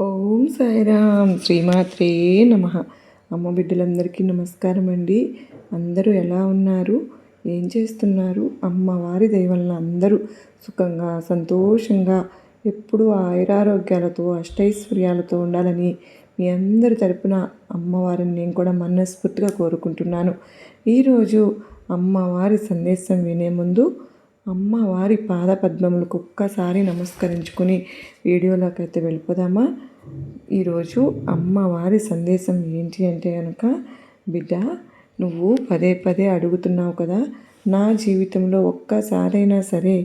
ఓం సాయిరామ్ శ్రీమాత్రే నమ. అమ్మ బిడ్డలందరికీ నమస్కారం అండి. అందరూ ఎలా ఉన్నారు, ఏం చేస్తున్నారు? అమ్మవారి దయ వల్ల అందరూ సుఖంగా సంతోషంగా ఎప్పుడూ ఆయురారోగ్యాలతో అష్టైశ్వర్యాలతో ఉండాలని మీ అందరి తరపున అమ్మవారిని నేను కూడా మనస్ఫూర్తిగా కోరుకుంటున్నాను. ఈరోజు అమ్మవారి సందేశం వినే ముందు అమ్మవారి పాదపద్మములకు ఒక్కసారి నమస్కరించుకుని వీడియోలోకి అయితే వెళ్ళిపోదామా. ఈరోజు అమ్మవారి సందేశం ఏంటి అంటే కనుక, బిడ్డ నువ్వు పదే పదే అడుగుతున్నావు కదా, నా జీవితంలో ఒక్కసారైనా సరే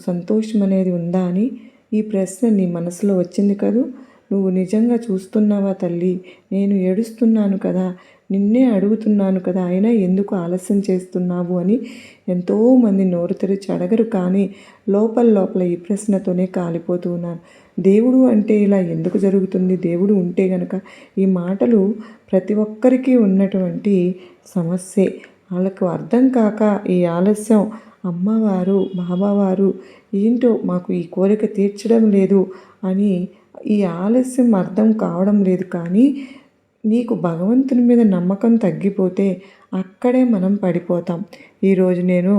సంతోషం అనేది ఉందా అని ఈ ప్రశ్న నీ మనసులో వచ్చింది కదూ. నువ్వు నిజంగా చూస్తున్నావా తల్లి? నేను ఏడుస్తున్నాను కదా, నిన్నే అడుగుతున్నాను కదా, అయినా ఎందుకు ఆలస్యం చేస్తున్నావు అని ఎంతోమంది నోరు తెరిచి అడగరు, కానీ లోపల ఈ ప్రశ్నతోనే కాలిపోతూ ఉన్నాను. దేవుడు అంటే ఇలా ఎందుకు జరుగుతుంది? దేవుడు ఉంటే గనక ఈ మాటలు ప్రతి ఒక్కరికి ఉన్నటువంటి సమస్యే. వాళ్ళకు అర్థం కాక ఈ ఆలస్యం, అమ్మవారు బాబావారు ఏంటో మాకు ఈ కోరిక తీర్చడం లేదు అని ఈ ఆలస్యం అర్థం కావడం లేదు. కానీ నీకు భగవంతుని మీద నమ్మకం తగ్గిపోతే అక్కడే మనం పడిపోతాం. ఈరోజు నేను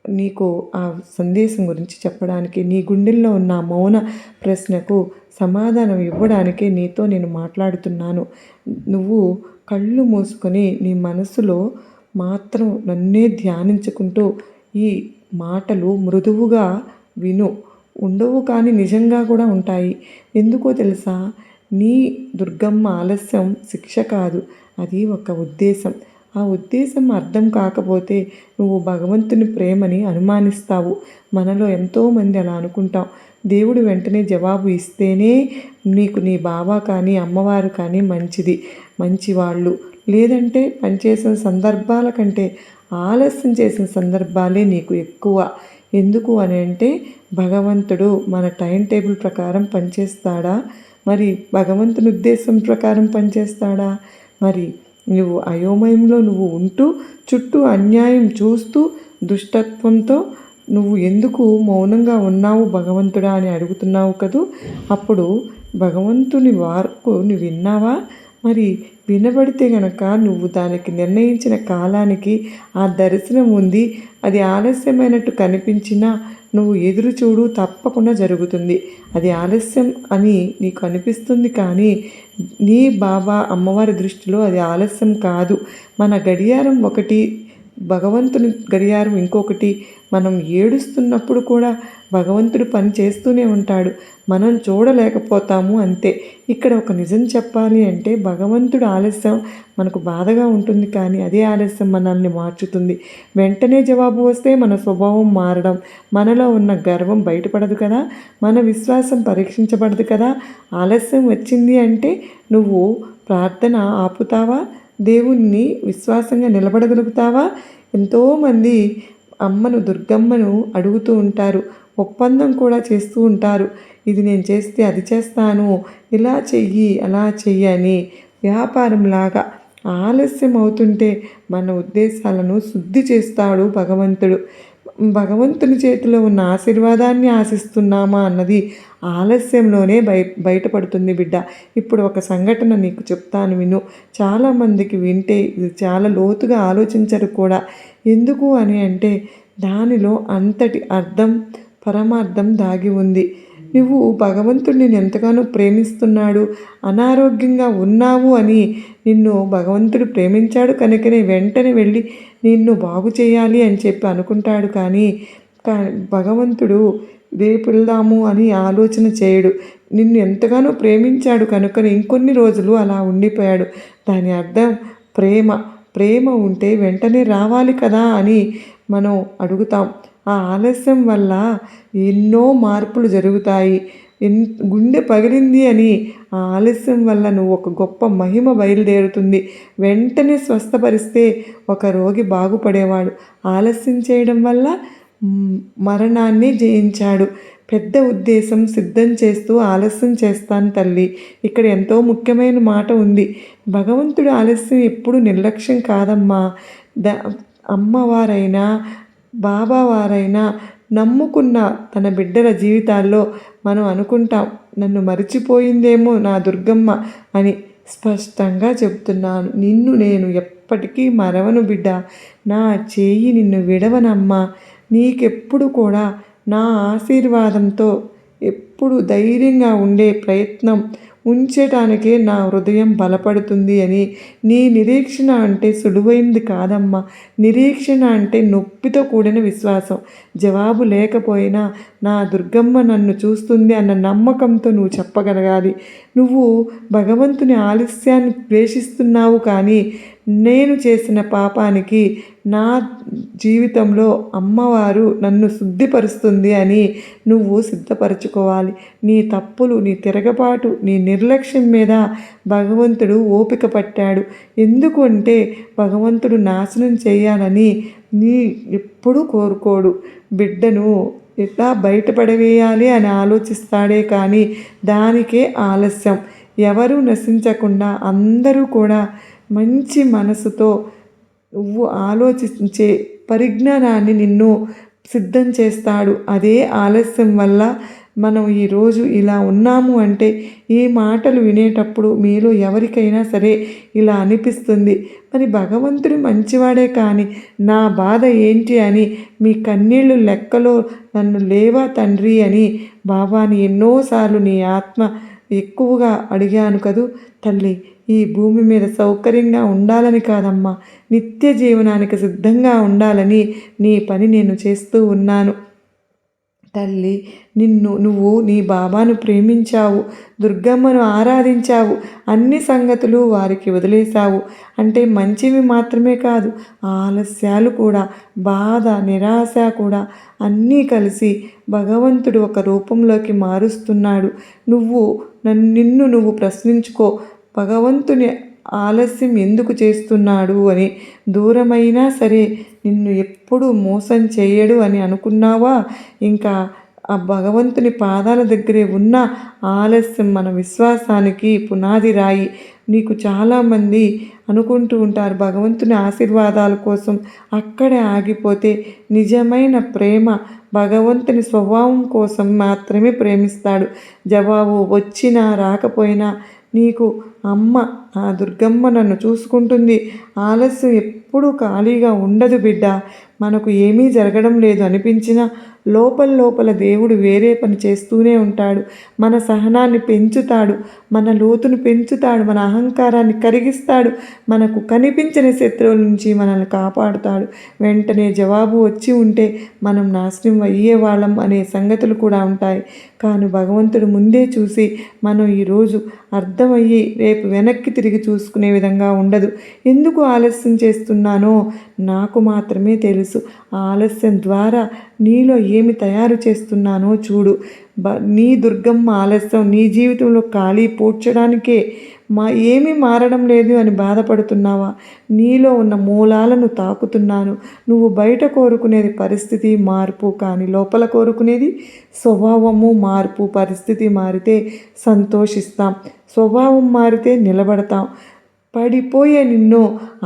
నీకు ఆ సందేశం గురించి చెప్పడానికి, నీ గుండెల్లో ఉన్న మౌన ప్రశ్నకు సమాధానం ఇవ్వడానికి నీతో నేను మాట్లాడుతున్నాను. నువ్వు కళ్ళు మూసుకొని నీ మనసులో మాత్రం నన్నే ధ్యానించుకుంటూ ఈ మాటలు మృదువుగా విను. ఉండవు కానీ నిజంగా కూడా ఉంటాయి. ఎందుకో తెలుసా? నీ దుర్గమ్మ ఆలస్యం శిక్ష కాదు, అది ఒక ఉద్దేశం. ఆ ఉద్దేశం అర్థం కాకపోతే నువ్వు భగవంతుని ప్రేమని అనుమానిస్తావు. మనలో ఎంతోమంది అలా అనుకుంటాం. దేవుడు వెంటనే జవాబు ఇస్తేనే నీకు నీ బాబా కానీ అమ్మవారు కానీ మంచివాళ్ళు. లేదంటే పనిచేసిన సందర్భాల కంటే ఆలస్యం చేసిన సందర్భాలే నీకు ఎక్కువ. ఎందుకు అని అంటే, భగవంతుడు మన టైం టేబుల్ ప్రకారం పనిచేస్తాడా? మరి భగవంతుని ఉద్దేశం ప్రకారం పనిచేస్తాడా? మరి నువ్వు అయోమయంలో నువ్వు ఉంటూ చుట్టూ అన్యాయం చూస్తూ దుష్టత్వంతో నువ్వు ఎందుకు మౌనంగా ఉన్నావు భగవంతుడా అని అడుగుతున్నావు కదూ. అప్పుడు భగవంతుని వార్కు నువ్వు విన్నావా? మరి వినబడితే గనక నువ్వు దానికి నిర్ణయించిన కాలానికి ఆ దర్శనం ఉంది. అది ఆలస్యమైనట్టు కనిపించినా నువ్వు ఎదురు చూడు, తప్పకుండా జరుగుతుంది. అది ఆలస్యం అని నీకు అనిపిస్తుంది, కానీ నీ బాబా అమ్మవారి దృష్టిలో అది ఆలస్యం కాదు. మన గడియారం ఒకటి, భగవంతుని గడియారం ఇంకొకటి. మనం ఏడుస్తున్నప్పుడు కూడా భగవంతుడు పని చేస్తూనే ఉంటాడు, మనం చూడలేకపోతాము అంతే. ఇక్కడ ఒక నిజం చెప్పాలి అంటే, భగవంతుడు ఆలస్యం మనకు బాధగా ఉంటుంది, కానీ అదే ఆలస్యం మనల్ని మార్చుతుంది. వెంటనే జవాబు వస్తే మన స్వభావం మారడం, మనలో ఉన్న గర్వం బయటపడదు కదా, మన విశ్వాసం పరీక్షించబడదు కదా. ఆలస్యం వచ్చింది అంటే నువ్వు ప్రార్థన ఆపుతావా? దేవుణ్ణి విశ్వాసంగా నిలబడగలుగుతావా? ఎంతోమంది అమ్మను దుర్గమ్మను అడుగుతూ ఉంటారు, ఒప్పందం కూడా చేస్తూ ఉంటారు. ఇది నేను చేస్తే అది చేస్తాను, ఇలా చెయ్యి అలా చెయ్యి అని. వ్యాపారంలాగా ఆలస్యం అవుతుంటే మన ఉద్దేశాలను శుద్ధి చేస్తాడు భగవంతుడు. భగవంతుని చేతిలో ఉన్న ఆశీర్వాదాన్ని ఆశిస్తున్నామా అన్నది ఆలస్యంలోనే బయటపడుతుంది బిడ్డ. ఇప్పుడు ఒక సంఘటన నీకు చెప్తాను, విను. చాలామందికి వింటే ఇది చాలా లోతుగా ఆలోచించరు కూడా. ఎందుకు అని అంటే, దానిలో అంతటి అర్థం పరమార్థం దాగి ఉంది. నువ్వు భగవంతుడిని ఎంతగానో ప్రేమిస్తున్నాడు, అనారోగ్యంగా ఉన్నావు అని నిన్ను భగవంతుడు ప్రేమించాడు కనుకనే వెంటనే వెళ్ళి నిన్ను బాగు చేయాలి అని చెప్పి అనుకుంటాడు. కానీ భగవంతుడు రేపు వెళ్దాము అని ఆలోచన చేయడు. నిన్ను ఎంతగానో ప్రేమించాడు కనుకనే ఇంకొన్ని రోజులు అలా ఉండిపోయాడు. దాని అర్థం ప్రేమ ఉంటే వెంటనే రావాలి కదా అని మనం అడుగుతాం. ఆ ఆలస్యం వల్ల ఎన్నో మార్పులు జరుగుతాయి. గుండె పగిలింది అని ఆ ఆలస్యం వల్ల నువ్వు ఒక గొప్ప మహిమ బయలుదేరుతుంది. వెంటనే స్వస్థపరిస్తే ఒక రోగి బాగుపడేవాడు. ఆలస్యం చేయడం వల్ల మరణాన్ని జయించాడు. పెద్ద ఉద్దేశం సిద్ధం చేస్తూ ఆలస్యం చేస్తాను తల్లి. ఇక్కడ ఎంతో ముఖ్యమైన మాట ఉంది. భగవంతుడు ఆలస్యం ఎప్పుడు నిర్లక్ష్యం కాదమ్మా. అమ్మవారైనా బాబావారైనా నమ్ముకున్న తన బిడ్డల జీవితాల్లో మనం అనుకుంటాం, నన్ను మరిచిపోయిందేమో నా దుర్గమ్మ అని స్పష్టంగా చెబుతున్నాను. నిన్ను నేను ఎప్పటికీ మరవను బిడ్డ. నా చేయి నిన్ను విడవనమ్మా. నీకెప్పుడు కూడా నా ఆశీర్వాదంతో ఎప్పుడు ధైర్యంగా ఉండే ప్రయత్నం ఉంచటానికే నా హృదయం బలపడుతుంది అని. నీ నిరీక్షణ అంటే సులువైంది కాదమ్మా. నిరీక్షణ అంటే నొప్పితో కూడిన విశ్వాసం. జవాబు లేకపోయినా నా దుర్గమ్మ నన్ను చూస్తుంది అన్న నమ్మకంతో నువ్వు చెప్పగలగాలి. నువ్వు భగవంతుని ఆలస్యాన్ని ద్వేషిస్తున్నావు, కానీ నేను చేసిన పాపానికి నా జీవితంలో అమ్మవారు నన్ను శుద్ధిపరుస్తుంది అని నువ్వు సిద్ధపరచుకోవాలి. నీ తప్పులు, నీ తిరగబాటు, నీ నిర్లక్ష్యం మీద భగవంతుడు ఓపిక పట్టాడు. ఎందుకు అంటే భగవంతుడు నాశనం చేయాలని నీ ఎప్పుడూ కోరుకోడు. బిడ్డను ఎట్లా బయటపడవేయాలి అని ఆలోచిస్తాడే కానీ దానికే ఆలస్యం. ఎవరూ నశించకుండా అందరూ కూడా మంచి మనసుతో నువ్వు ఆలోచించే పరిజ్ఞానాన్ని నిన్ను సిద్ధం చేస్తాడు. అదే ఆలస్యం వల్ల మనం ఈరోజు ఇలా ఉన్నాము అంటే ఈ మాటలు వినేటప్పుడు మీలో ఎవరికైనా సరే ఇలా అనిపిస్తుంది, మరి భగవంతుడు మంచివాడే కానీ నా బాధ ఏంటి అని మీ కన్నీళ్ళు లెక్కలో నన్ను లేవా తండ్రి అని బాబాని ఎన్నోసార్లు నీ ఆత్మ ఎక్కువగా అడిగాను కదూ తల్లి. ఈ భూమి మీద సౌకర్యంగా ఉండాలని కాదమ్మా, నిత్య జీవనానికి సిద్ధంగా ఉండాలని నీ పని నేను చేస్తూ ఉన్నాను తల్లి. నువ్వు నీ బాబాను ప్రేమించావు, దుర్గమ్మను ఆరాధించావు, అన్ని సంగతులు వారికి వదిలేశావు అంటే మంచివి మాత్రమే కాదు, ఆలస్యాలు కూడా, బాధ, నిరాశ కూడా అన్నీ కలిసి భగవంతుడు ఒక రూపంలోకి మారుస్తున్నాడు. నిన్ను నువ్వు ప్రశ్నించుకో, భగవంతుని ఆలస్యం ఎందుకు చేస్తున్నాడు అని. దూరమైనా సరే నిన్ను ఎప్పుడూ మోసం చేయడు అని అనుకున్నావా? ఇంకా ఆ భగవంతుని పాదాల దగ్గరే ఉన్న ఆలస్యం మన విశ్వాసానికి పునాది రాయి. నీకు చాలామంది అనుకుంటూ ఉంటారు భగవంతుని ఆశీర్వాదాల కోసం అక్కడే ఆగిపోతే. నిజమైన ప్రేమ భగవంతుని స్వభావం కోసం మాత్రమే ప్రేమిస్తాడు. జవాబు వచ్చినా రాకపోయినా నీకు అమ్మ ఆ దుర్గమ్మ నన్ను చూసుకుంటుంది. ఆలస్యం ఎప్పుడూ ఖాళీగా ఉండదు బిడ్డ. మనకు ఏమీ జరగడం లేదు అనిపించినా లోపల దేవుడు వేరే పని చేస్తూనే ఉంటాడు. మన సహనాన్ని పెంచుతాడు, మన లోతును పెంచుతాడు, మన అహంకారాన్ని కరిగిస్తాడు, మనకు కనిపించని శత్రువుల నుంచి మనల్ని కాపాడుతాడు. వెంటనే జవాబు వచ్చి ఉంటే మనం నాశనం అయ్యేవాళ్ళం అనే సంగతులు కూడా ఉంటాయి. కానీ భగవంతుడు ముందే చూసి మనం ఈరోజు అర్థమయ్యి రేపు వెనక్కి తిరిగి చూసుకునే విధంగా ఉండదు. ఎందుకు ఆలస్యం చేస్తున్నానో నాకు మాత్రమే తెలుసు. ఆలస్యం ద్వారా నీలో ఏమి తయారు చేస్తున్నానో చూడు. నీ దుర్గమ్మ ఆలస్యం నీ జీవితంలో ఖాళీ పూడ్చడానికే. ఏమీ మారడం లేదు అని బాధపడుతున్నావా? నీలో ఉన్న మూలాలను తాకుతున్నాను. నువ్వు బయట కోరుకునేది పరిస్థితి మార్పు, కానీ లోపల కోరుకునేది స్వభావము మార్పు. పరిస్థితి మారితే సంతోషిస్తాం, స్వభావం మారితే నిలబడతాం. పడిపోయే నిన్ను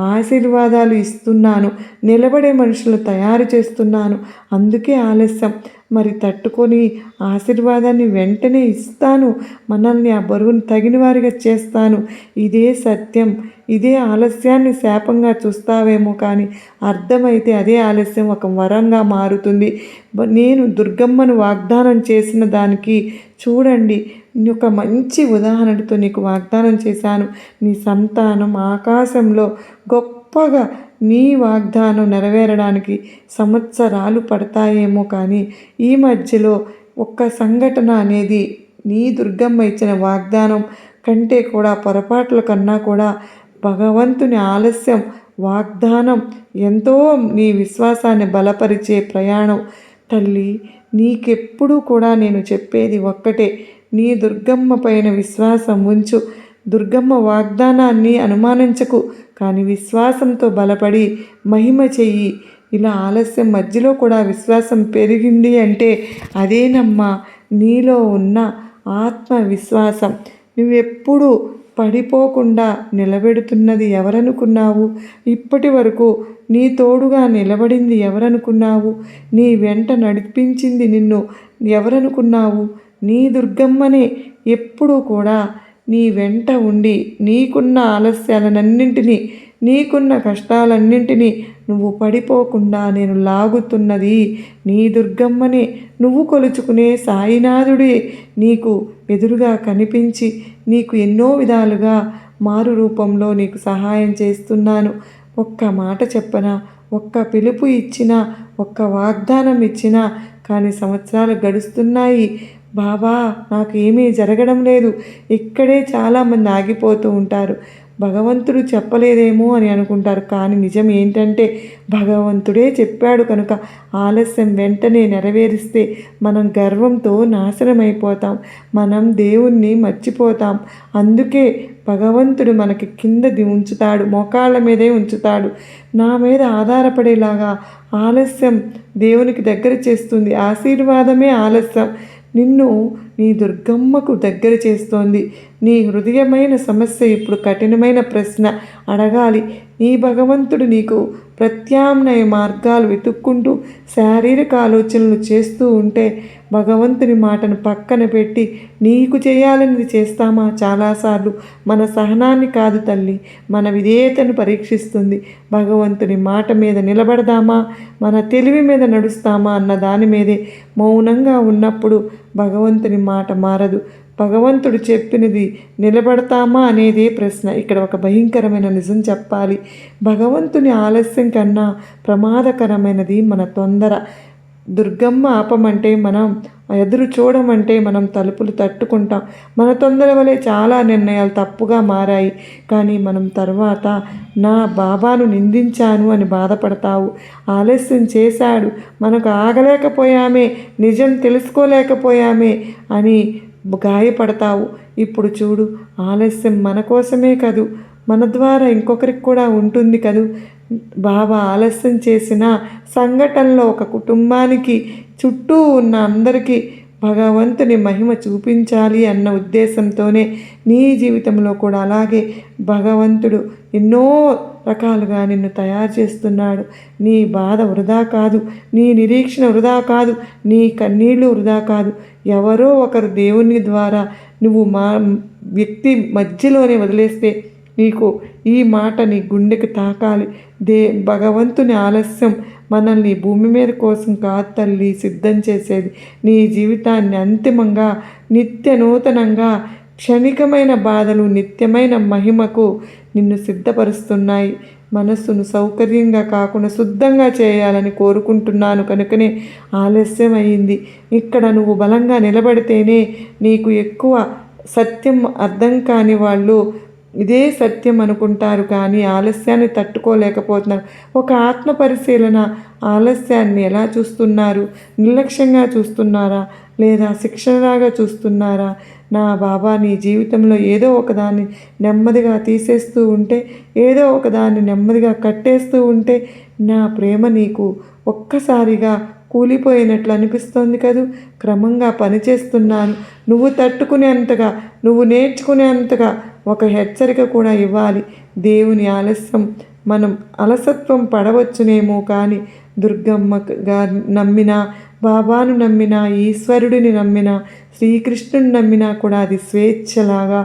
ఆశీర్వాదాలు ఇస్తున్నాను, నిలబడే మనుషులు తయారు చేస్తున్నాను. అందుకే ఆలస్యం. మరి తట్టుకొని ఆశీర్వాదాన్ని వెంటనే ఇస్తాను. మనల్ని ఆ బరువును తగిన వారిగా చేస్తాను. ఇదే సత్యం. ఇదే ఆలస్యాన్ని శాపంగా చూస్తావేమో, కానీ అర్థమైతే అదే ఆలస్యం ఒక వరంగా మారుతుంది. నేను దుర్గమ్మను వాగ్దానం చేసిన దానికి చూడండి, ఒక మంచి ఉదాహరణతో నీకు వాగ్దానం చేశాను. నీ సంతానం ఆకాశంలో గొప్పగా, నీ వాగ్దానం నెరవేరడానికి సంవత్సరాలు పడతాయేమో, కానీ ఈ మధ్యలో ఒక్క సంఘటన అనేది నీ దుర్గమ్మ ఇచ్చిన వాగ్దానం కంటే కూడా, పొరపాట్ల కన్నా కూడా భగవంతుని ఆలస్యం వాగ్దానం ఎంతో నీ విశ్వాసాన్ని బలపరిచే ప్రయాణం. తల్లి, నీకెప్పుడూ కూడా నేను చెప్పేది ఒక్కటే, నీ దుర్గమ్మ పైన విశ్వాసం ఉంచు. దుర్గమ్మ వాగ్దానాన్ని అనుమానించకు, కానీ విశ్వాసంతో బలపడి మహిమ చెయ్యి. ఇలా ఆలస్యం మధ్యలో కూడా విశ్వాసం పెరిగింది అంటే అదేనమ్మా నీలో ఉన్న ఆత్మవిశ్వాసం. నువ్వెప్పుడు పడిపోకుండా నిలబెడుతున్నది ఎవరనుకున్నావు? ఇప్పటి వరకు నీ తోడుగా నిలబడింది ఎవరనుకున్నావు? నీ వెంట నడిపించింది నిన్ను ఎవరనుకున్నావు? నీ దుర్గమ్మనే ఎప్పుడూ కూడా నీ వెంట ఉండి నీకున్న ఆలస్యాలన్నింటినీ, నీకున్న కష్టాలన్నింటినీ నువ్వు పడిపోకుండా నేను లాగుతున్నది నీ దుర్గమ్మనే. నువ్వు కొలుచుకునే సాయినాథుడే నీకు ఎదురుగా కనిపించి నీకు ఎన్నో విధాలుగా మారు రూపంలో నీకు సహాయం చేస్తున్నాను. ఒక్క మాట చెప్పనా, ఒక్క పిలుపు ఇచ్చినా, ఒక్క వాగ్దానం ఇచ్చినా కానీ సంవత్సరాలు గడుస్తున్నాయి. బాబా నాకు ఏమీ జరగడం లేదు. ఇక్కడే చాలామంది ఆగిపోతూ ఉంటారు. భగవంతుడు చెప్పలేదేమో అని అనుకుంటారు. కానీ నిజం ఏంటంటే భగవంతుడే చెప్పాడు కనుక ఆలస్యం వెంటనే నెరవేరిస్తే మనం గర్వంతో నాశనమైపోతాం. మనం దేవుణ్ణి మర్చిపోతాం. అందుకే భగవంతుడు మనకి కిందది ఉంచుతాడు, మోకాళ్ళ మీదే ఉంచుతాడు. నా మీద ఆధారపడేలాగా ఆలస్యం దేవునికి దగ్గర చేస్తుంది. ఆశీర్వాదమే ఆలస్యం నిన్ను నీ దుర్గమ్మకు దగ్గర చేస్తోంది. నీ హృదయమైన సమస్య ఇప్పుడు కఠినమైన ప్రశ్న అడగాలి. నీ భగవంతుడు నీకు ప్రత్యామ్నాయ మార్గాలు వెతుక్కుంటూ శారీరక ఆలోచనలు చేస్తూ ఉంటే భగవంతుని మాటను పక్కన పెట్టి నీకు చేయాలన్నది చేస్తామా? చాలాసార్లు మన సహనాన్ని కాదు తల్లి, మన విధేయతను పరీక్షిస్తుంది. భగవంతుని మాట మీద నిలబడదామా, మన తెలివి మీద నడుస్తామా అన్న దాని మీదే మౌనంగా ఉన్నప్పుడు భగవంతుని మాట మారదు. భగవంతుడు చెప్పినది నిలబడతామా అనేదే ప్రశ్న. ఇక్కడ ఒక భయంకరమైన నిజం చెప్పాలి. భగవంతుని ఆలస్యం కన్నా ప్రమాదకరమైనది మన తొందర. దుర్గమ్మ ఆపమంటే మనం ఎదురు చూడమంటే మనం తలుపులు తట్టుకుంటాం. మన తొందర వలె చాలా నిర్ణయాలు తప్పుగా మారాయి. కానీ మనం తర్వాత నా బాబాను నిందించాను అని బాధపడతావు. ఆలస్యం చేశాడు, మనకు ఆగలేకపోయామే, నిజం తెలుసుకోలేకపోయామే అని గాయపడతావు. ఇప్పుడు చూడు, ఆలస్యం మన కోసమే కదూ, మన ద్వారా ఇంకొకరికి కూడా ఉంటుంది కదూ. బాబా ఆలస్యం చేసిన సంఘటనలో ఒక కుటుంబానికి చుట్టూ ఉన్న అందరికీ భగవంతుని మహిమ చూపించాలి అన్న ఉద్దేశంతోనే నీ జీవితంలో కూడా అలాగే భగవంతుడు ఎన్నో రకాలుగా నిన్ను తయారు చేస్తున్నాడు. నీ బాధ వృధా కాదు, నీ నిరీక్షణ వృధా కాదు, నీ కన్నీళ్ళు వృధా కాదు. ఎవరో ఒకరు దేవుని ద్వారా నువ్వు వ్యక్తి మధ్యలోనే వదిలేస్తే నీకు ఈ మాట నీ గుండెకి తాకాలి. భగవంతుని ఆలస్యం మనల్ని భూమి మీద కోసం కాదు తల్లి సిద్ధం చేసేది. నీ జీవితాన్ని అంతిమంగా నిత్య నూతనంగా క్షణికమైన బాధలు నిత్యమైన మహిమకు నిన్ను సిద్ధపరుస్తున్నాయి. మనస్సును సౌకర్యంగా కాకుండా శుద్ధంగా చేయాలని కోరుకుంటున్నాను కనుకనే ఆలస్యం అయింది. ఇక్కడ నువ్వు బలంగా నిలబడితేనే నీకు ఎక్కువ సత్యం అర్థం కాని వాళ్ళు ఇదే సత్యం అనుకుంటారు కానీ ఆలస్యాన్ని తట్టుకోలేకపోతున్నారు. ఒక ఆత్మ పరిశీలన, ఆలస్యాన్ని ఎలా చూస్తున్నారు? నిర్లక్ష్యంగా చూస్తున్నారా లేదా శిక్షణలాగా చూస్తున్నారా? నా బాబా నీ జీవితంలో ఏదో ఒకదాన్ని నెమ్మదిగా తీసేస్తూ ఉంటే, ఏదో ఒకదాన్ని నెమ్మదిగా కట్టేస్తూ ఉంటే నా ప్రేమ నీకు ఒక్కసారిగా కూలిపోయినట్లు అనిపిస్తోంది కదూ. క్రమంగా పనిచేస్తున్నాను. నువ్వు తట్టుకునేంతగా, నువ్వు నేర్చుకునేంతగా ఒక హెచ్చరిక కూడా ఇవ్వాలి. దేవుని ఆలస్యం మనం అలసత్వం పడవచ్చునేమో కానీ దుర్గమ్మగా నమ్మినా, బాబాను నమ్మినా, ఈశ్వరుడిని నమ్మినా, శ్రీకృష్ణుని నమ్మినా కూడా అది స్వేచ్ఛలాగా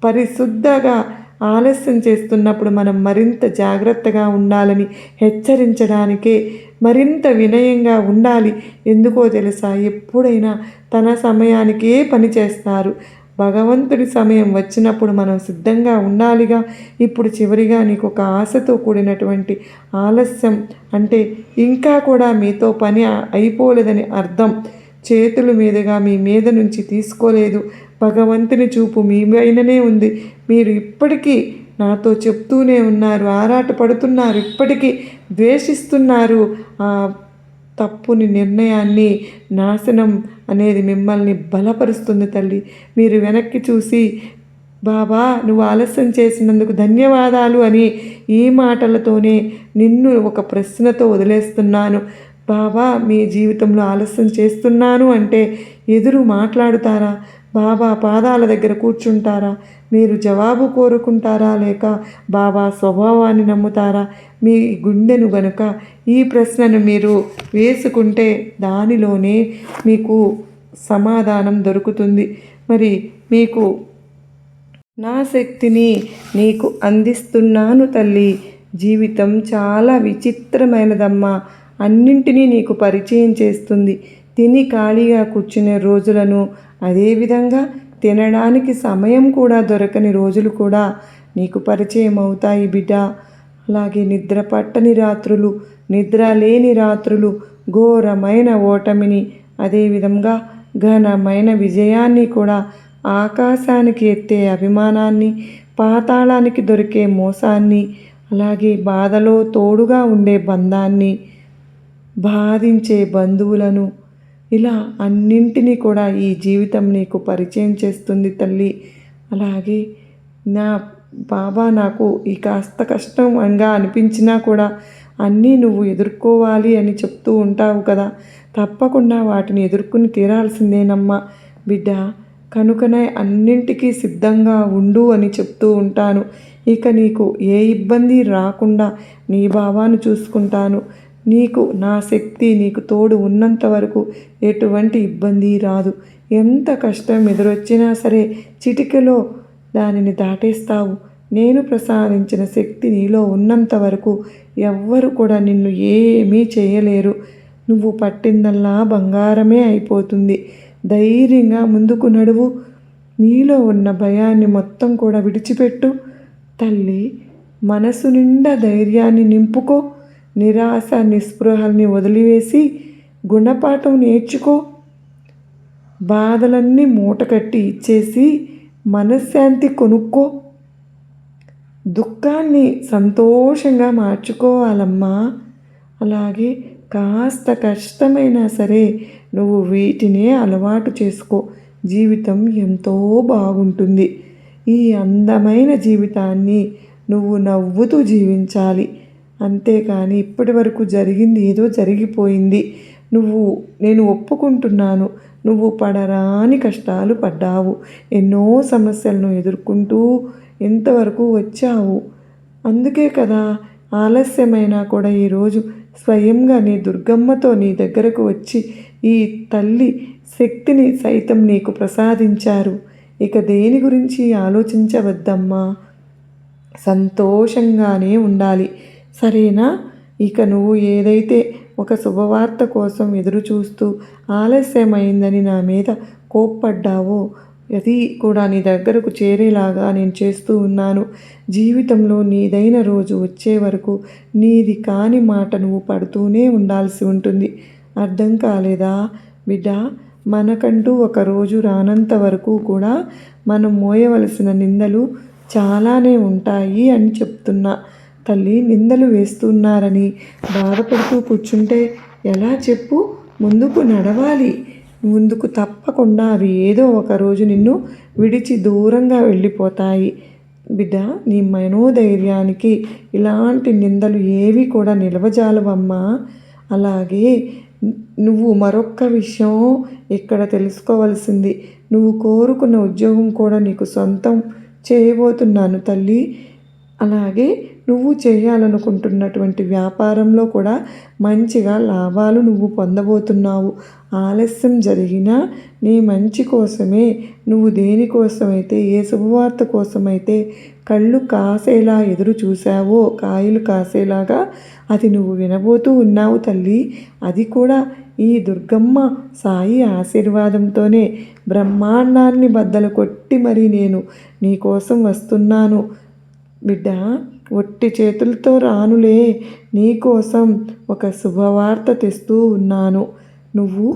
పరిశుద్ధంగా ఆలస్యం చేస్తున్నప్పుడు మనం మరింత జాగ్రత్తగా ఉండాలని హెచ్చరించడానికే మరింత వినయంగా ఉండాలి. ఎందుకో తెలుసా, ఎప్పుడైనా తన సమయానికే పని చేస్తారు. భగవంతుడి సమయం వచ్చినప్పుడు మనం సిద్ధంగా ఉండాలిగా. ఇప్పుడు చివరిగా నీకు ఒక ఆశతో కూడినటువంటి ఆలస్యం అంటే ఇంకా కూడా మీతో పని అయిపోలేదని అర్థం. చేతుల మీదుగా మీ మీద నుంచి తీసుకోలేదు. భగవంతుని చూపు మీ పైననే ఉంది. మీరు ఇప్పటికీ నాతో చెప్తూనే ఉన్నారు, ఆరాట పడుతున్నారు, ఇప్పటికీ ద్వేషిస్తున్నారు. తప్పుని నిర్ణయాన్ని, నాశనం అనేది మిమ్మల్ని బలపరుస్తుంది తల్లి. మీరు వెనక్కి చూసి బాబా నువ్వు ఆలస్యం చేసినందుకు ధన్యవాదాలు అని ఈ మాటలతోనే నిన్ను ఒక ప్రశ్నతో వదిలేస్తున్నాను. బాబా మీ జీవితంలో ఆలస్యం చేస్తున్నాను అంటే ఎదురు మాట్లాడుతారా? బాబా పాదాల దగ్గర కూర్చుంటారా? మీరు జవాబు కోరుకుంటారా లేక బాబా స్వభావాన్ని నమ్ముతారా? మీ గుండెను గనుక ఈ ప్రశ్నను మీరు వేసుకుంటే దానిలోనే మీకు సమాధానం దొరుకుతుంది. మరి మీకు నా శక్తిని నీకు అందిస్తున్నాను తల్లి. జీవితం చాలా విచిత్రమైనదమ్మా. అన్నింటినీ నీకు పరిచయం చేస్తుంది. తిని ఖాళీగా కూర్చునే రోజులను, అదేవిధంగా తినడానికి సమయం కూడా దొరకని రోజులు కూడా నీకు పరిచయం అవుతాయి బిడ్డ. అలాగే నిద్ర పట్టని రాత్రులు, నిద్ర లేని రాత్రులు, ఘోరమైన ఓటమిని, అదేవిధంగా ఘనమైన విజయాన్ని కూడా, ఆకాశానికి ఎత్తే అభిమానాన్ని, పాతాళానికి దొరికే మోసాన్ని, అలాగే బాధలో తోడుగా ఉండే బంధాన్ని, బాధించే బంధువులను, ఇలా అన్నింటినీ కూడా ఈ జీవితం నీకు పరిచయం చేస్తుంది తల్లి. అలాగే నా బాబా నాకు ఈ కాస్త కష్టంగా అనిపించినా కూడా అన్నీ నువ్వు ఎదుర్కోవాలి అని చెప్తూ ఉంటావు కదా, తప్పకుండా వాటిని ఎదుర్కొని తీరాల్సిందేనమ్మా బిడ్డ. కనుకనే అన్నింటికీ సిద్ధంగా ఉండు అని చెప్తూ ఉంటాను. ఇక నీకు ఏ ఇబ్బంది రాకుండా నీ బాబాను చూసుకుంటాను. నీకు నా శక్తి నీకు తోడు ఉన్నంత వరకు ఎటువంటి ఇబ్బంది రాదు. ఎంత కష్టం ఎదురొచ్చినా సరే చిటికెలో దానిని దాటేస్తావు. నేను ప్రసాదించిన శక్తి నీలో ఉన్నంత వరకు ఎవ్వరు కూడా నిన్ను ఏమీ చేయలేరు. నువ్వు పట్టిందల్లా బంగారమే అయిపోతుంది. ధైర్యంగా ముందుకు నడువు. నీలో ఉన్న భయాన్ని మొత్తం కూడా విడిచిపెట్టు తల్లి. మనసు నిండా ధైర్యాన్ని నింపుకో. నిరాశ నిస్పృహల్ని వదిలివేసి గుణపాఠం నేర్చుకో. బాధలన్నీ మూటకట్టి ఇచ్చేసి మనశ్శాంతి కొనుక్కో. దుఃఖాన్ని సంతోషంగా మార్చుకోవాలమ్మా. అలాగే కాస్త కష్టమైనా సరే నువ్వు వీటినే అలవాటు చేసుకో. జీవితం ఎంతో బాగుంటుంది. ఈ అందమైన జీవితాన్ని నువ్వు నవ్వుతూ జీవించాలి. అంతేకాని ఇప్పటి వరకు జరిగింది ఏదో జరిగిపోయింది. నేను ఒప్పుకుంటున్నాను. నువ్వు పడరాని కష్టాలు పడ్డావు. ఎన్నో సమస్యలను ఎదుర్కొంటూ ఎంతవరకు వచ్చావు. అందుకే కదా ఆలస్యమైనా కూడా ఈరోజు స్వయంగా నీ దుర్గమ్మతో నీ దగ్గరకు వచ్చి ఈ తల్లి శక్తిని సైతం నీకు ప్రసాదించారు. ఇక దేని గురించి ఆలోచించవద్దమ్మా. సంతోషంగానే ఉండాలి. సరేనా? ఇక నువ్వు ఏదైతే ఒక శుభవార్త కోసం ఎదురు చూస్తూ ఆలస్యమైందని నా మీద కోప్పడ్డావో అది కూడా నీ దగ్గరకు చేరేలాగా నేను చేస్తూ ఉన్నాను. జీవితంలో నీదైన రోజు వచ్చే వరకు నీది కాని మాట నువ్వు పడుతూనే ఉండాల్సి ఉంటుంది. అర్థం కాలేదా బిడ్డ? మనకంటూ ఒక రోజు రానంత వరకు కూడా మనం మోయవలసిన నిందలు చాలానే ఉంటాయి అని చెప్తున్నా తల్లి. నిందలు వేస్తున్నారని బాధపడుతూ కూర్చుంటే ఎలా చెప్పు? ముందుకు నడవాలి. ముందుకు తప్పకుండా అవి ఏదో ఒక రోజు నిన్ను విడిచి దూరంగా వెళ్ళిపోతాయి బిడ్డ. నీ మనోధైర్యానికి ఇలాంటి నిందలు ఏవి కూడా నిలవజాలవమ్మా. అలాగే నువ్వు మరొక్క విషయం ఇక్కడ తెలుసుకోవాల్సింది. నువ్వు కోరుకున్న ఉద్యోగం కూడా నీకు సొంతం చేయబోతున్నాను తల్లి. అలాగే నువ్వు చేయాలనుకుంటున్నటువంటి వ్యాపారంలో కూడా మంచిగా లాభాలు నువ్వు పొందబోతున్నావు. ఆలస్యం జరిగినా నీ మంచి కోసమే. నువ్వు దేనికోసమైతే, ఏ శుభవార్త కోసమైతే కళ్ళు కాసేలా ఎదురు చూసావో, కాయలు కాసేలాగా అది నువ్వు వినబోతూ ఉన్నావు తల్లి. అది కూడా ఈ దుర్గమ్మ సాయి ఆశీర్వాదంతోనే. బ్రహ్మాండాన్ని బద్దలు కొట్టి మరీ నేను నీకోసం వస్తున్నాను బిడ్డ. ఒట్టి చేతులతో రానులే. నీకోసం ఒక శుభవార్త తెస్తూ ఉన్నాను. నువ్వు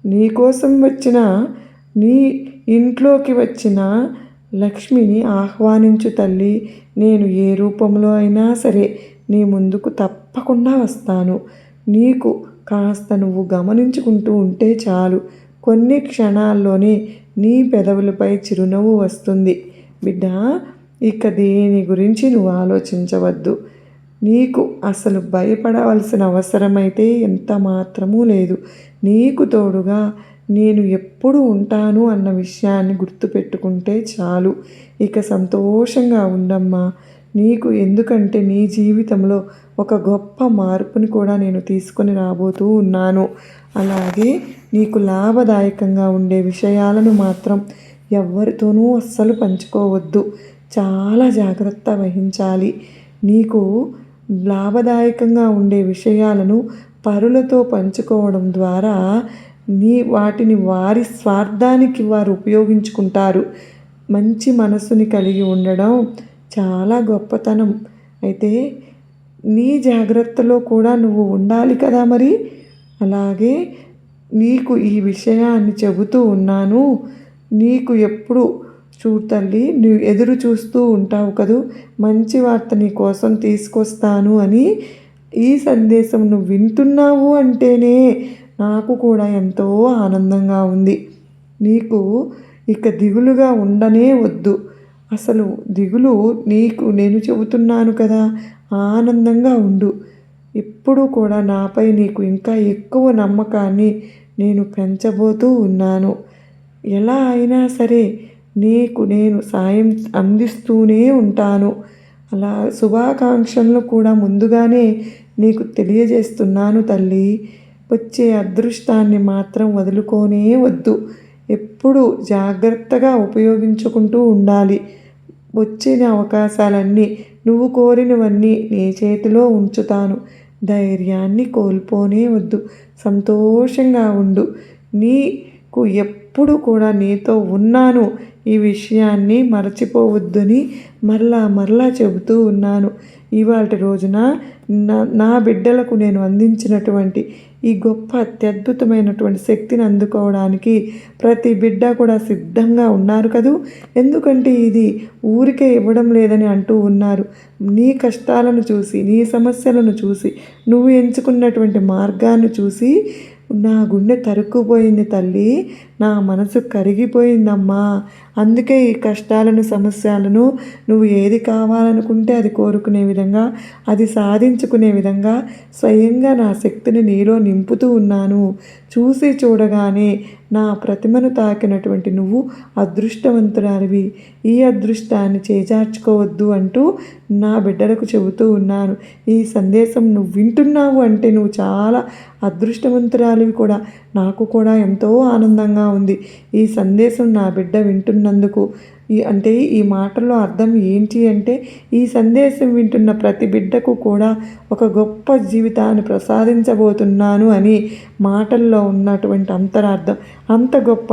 నీకోసం వచ్చిన, నీ ఇంట్లోకి వచ్చిన లక్ష్మిని ఆహ్వానించు తల్లి. నేను ఏ రూపంలో అయినా సరే నీ ముందుకు తప్పకుండా వస్తాను. నీకు కాస్త నువ్వు గమనించుకుంటూ ఉంటే చాలు. కొన్ని క్షణాల్లోనే నీ పెదవులపై చిరునవ్వు వస్తుంది బిడ్డ. ఇక దేని గురించి నువ్వు ఆలోచించవద్దు. నీకు అసలు భయపడవలసిన అవసరమైతే ఎంత మాత్రమూ లేదు. నీకు తోడుగా నేను ఎప్పుడు ఉంటాను అన్న విషయాన్ని గుర్తుపెట్టుకుంటే చాలు. ఇక సంతోషంగా ఉండమ్మా. నీకు ఎందుకంటే నీ జీవితంలో ఒక గొప్ప మార్పుని కూడా నేను తీసుకొని రాబోతూ ఉన్నాను. అలాగే నీకు లాభదాయకంగా ఉండే విషయాలను మాత్రం ఎవరితోనూ అస్సలు పంచుకోవద్దు. చాలా జాగ్రత్త వహించాలి. నీకు లాభదాయకంగా ఉండే విషయాలను పరులతో పంచుకోవడం ద్వారా వాటిని వారి స్వార్థానికి వారు ఉపయోగించుకుంటారు. మంచి మనస్సుని కలిగి ఉండడం చాలా గొప్పతనం. అయితే నీ జాగ్రత్తలో కూడా నువ్వు ఉండాలి కదా మరి. అలాగే నీకు ఈ విషయాన్ని చెబుతూ ఉన్నాను. నీకు ఎప్పుడు చూడు తల్లి, నువ్వు ఎదురు చూస్తూ ఉంటావు కదూ, మంచి వార్త నీ కోసం తీసుకొస్తాను అని. ఈ సందేశం నువ్వు వింటున్నావు అంటేనే నాకు కూడా ఎంతో ఆనందంగా ఉంది. నీకు ఇక దిగులుగా ఉండనే వద్దు. అసలు దిగులు నీకు నేను చెబుతున్నాను కదా, ఆనందంగా ఉండు. ఎప్పుడూ కూడా నాపై నీకు ఇంకా ఎక్కువ నమ్మకాన్ని నేను పెంచబోతూ ఉన్నాను. ఎలా అయినా సరే నీకు నేను సాయం అందిస్తూనే ఉంటాను. అలా శుభాకాంక్షలను కూడా ముందుగానే నీకు తెలియజేస్తున్నాను తల్లి. వచ్చే అదృష్టాన్ని మాత్రం వదులుకోనే వద్దు. ఎప్పుడు జాగ్రత్తగా ఉపయోగించుకుంటూ ఉండాలి. వచ్చిన అవకాశాలన్నీ, నువ్వు కోరినవన్నీ నీ చేతిలో ఉంచుతాను. ధైర్యాన్ని కోల్పోనే వద్దు. సంతోషంగా ఉండు. నీకు ఎప్పుడు కూడా నీతో ఉన్నాను. ఈ విషయాన్ని మరచిపోవద్దని మరలా చెబుతూ ఉన్నాను. ఇవాల్టి రోజున నా బిడ్డలకు నేను అందించినటువంటి ఈ గొప్ప అత్యద్భుతమైనటువంటి శక్తిని అందుకోవడానికి ప్రతి బిడ్డ కూడా సిద్ధంగా ఉన్నారు కదూ. ఎందుకంటే ఇది ఊరికే ఇవ్వడం లేదని అంటూ ఉన్నారు. నీ కష్టాలను చూసి, నీ సమస్యలను చూసి, నువ్వు ఎంచుకున్నటువంటి మార్గాన్ని చూసి నా గుండె తరుక్కుపోయింది తల్లి. నా మనసు కరిగిపోయిందమ్మా. అందుకే ఈ కష్టాలను, సమస్యలను నువ్వు ఏది కావాలనుకుంటే అది కోరుకునే విధంగా, అది సాధించుకునే విధంగా స్వయంగా నా శక్తిని నీలో నింపుతూ ఉన్నాను. చూసి చూడగానే నా ప్రతిమను తాకినటువంటి నువ్వు అదృష్టవంతురాలివి. ఈ అదృష్టాన్ని చేజార్చుకోవద్దు అంటూ నా బిడ్డలకు చెబుతూ ఉన్నాను. ఈ సందేశం నువ్వు వింటున్నావు అంటే నువ్వు చాలా అదృష్టవంతురాలివి కూడా. నాకు కూడా ఎంతో ఆనందంగా ఉంది ఈ సందేశం నా బిడ్డ వింటున్నందుకు. ఈ మాటల్లో అర్థం ఏంటి అంటే, ఈ సందేశం వింటున్న ప్రతి బిడ్డకు కూడా ఒక గొప్ప జీవితాన్ని ప్రసాదించబోతున్నాను అని మాటల్లో ఉన్నటువంటి అంతరార్థం. అంత గొప్ప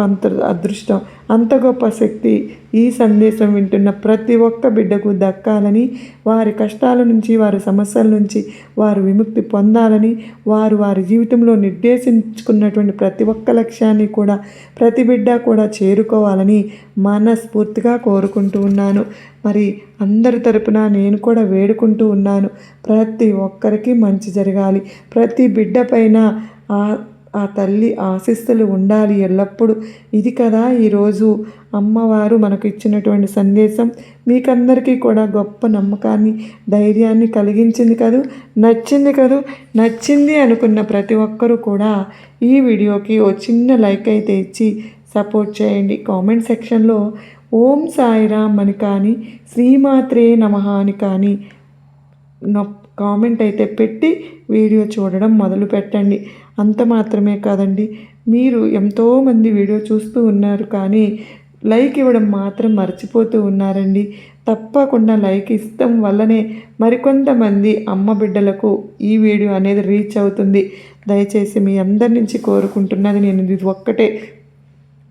అదృష్టం, అంత గొప్ప శక్తి ఈ సందేశం వింటున్న ప్రతి ఒక్క బిడ్డకు దక్కాలని, వారి కష్టాల నుంచి, వారి సమస్యల నుంచి వారు విముక్తి పొందాలని, వారి జీవితంలో నిర్దేశించుకున్నటువంటి ప్రతి ఒక్క లక్ష్యాన్ని కూడా ప్రతి బిడ్డ కూడా చేరుకోవాలని మనస్ఫూర్తిగా కోరుకుంటూ ఉన్నాను. మరి అందరి తరపున నేను కూడా వేడుకుంటూ ఉన్నాను. ప్రతి ఒక్కరికి మంచి జరగాలి. ప్రతి బిడ్డ పైన ఆ తల్లి ఆశీస్సులు ఉండాలి ఎల్లప్పుడూ. ఇది కదా ఈరోజు అమ్మవారు మనకు ఇచ్చినటువంటి సందేశం. మీకందరికీ కూడా గొప్ప నమ్మకాన్ని, ధైర్యాన్ని కలిగించింది కదూ, నచ్చింది కదూ. నచ్చింది అనుకున్న ప్రతి ఒక్కరూ కూడా ఈ వీడియోకి ఓ చిన్న లైక్ అయితే ఇచ్చి సపోర్ట్ చేయండి. కామెంట్ సెక్షన్లో ఓం సాయిరామ్ అని కానీ, శ్రీమాత్రే నమః అని కానీ కామెంట్ అయితే పెట్టి వీడియో చూడడం మొదలు పెట్టండి. అంత మాత్రమే కాదండి, మీరు ఎంతోమంది వీడియో చూస్తూ ఉన్నారు కానీ లైక్ ఇవ్వడం మాత్రం మర్చిపోతూ ఉన్నారండి. తప్పకుండా లైక్ ఇష్టం వల్లనే మరికొంతమంది అమ్మ బిడ్డలకు ఈ వీడియో అనేది రీచ్ అవుతుంది. దయచేసి మీ అందరి నుంచి కోరుకుంటున్నది నేను ఇది ఒక్కటే,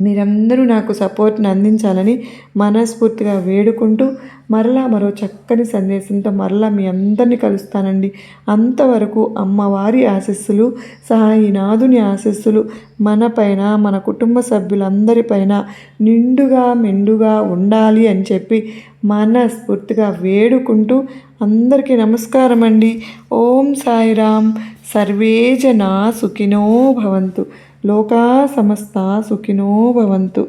మీరందరూ నాకు సపోర్ట్ని అందించాలని మనస్ఫూర్తిగా వేడుకుంటూ మరో చక్కని సందేశంతో మీ అందరినీ కలుస్తానండి. అంతవరకు అమ్మవారి ఆశీస్సులు, సాయినాథుని ఆశీస్సులు మనపైన, మన కుటుంబ సభ్యులందరిపైన నిండుగా మెండుగా ఉండాలి అని చెప్పి మనస్ఫూర్తిగా వేడుకుంటూ అందరికీ నమస్కారం అండి. ఓం సాయిరామ్. సర్వే జనా సుఖినో భవంతు. లోకా సమస్త సుఖినో భవంతు.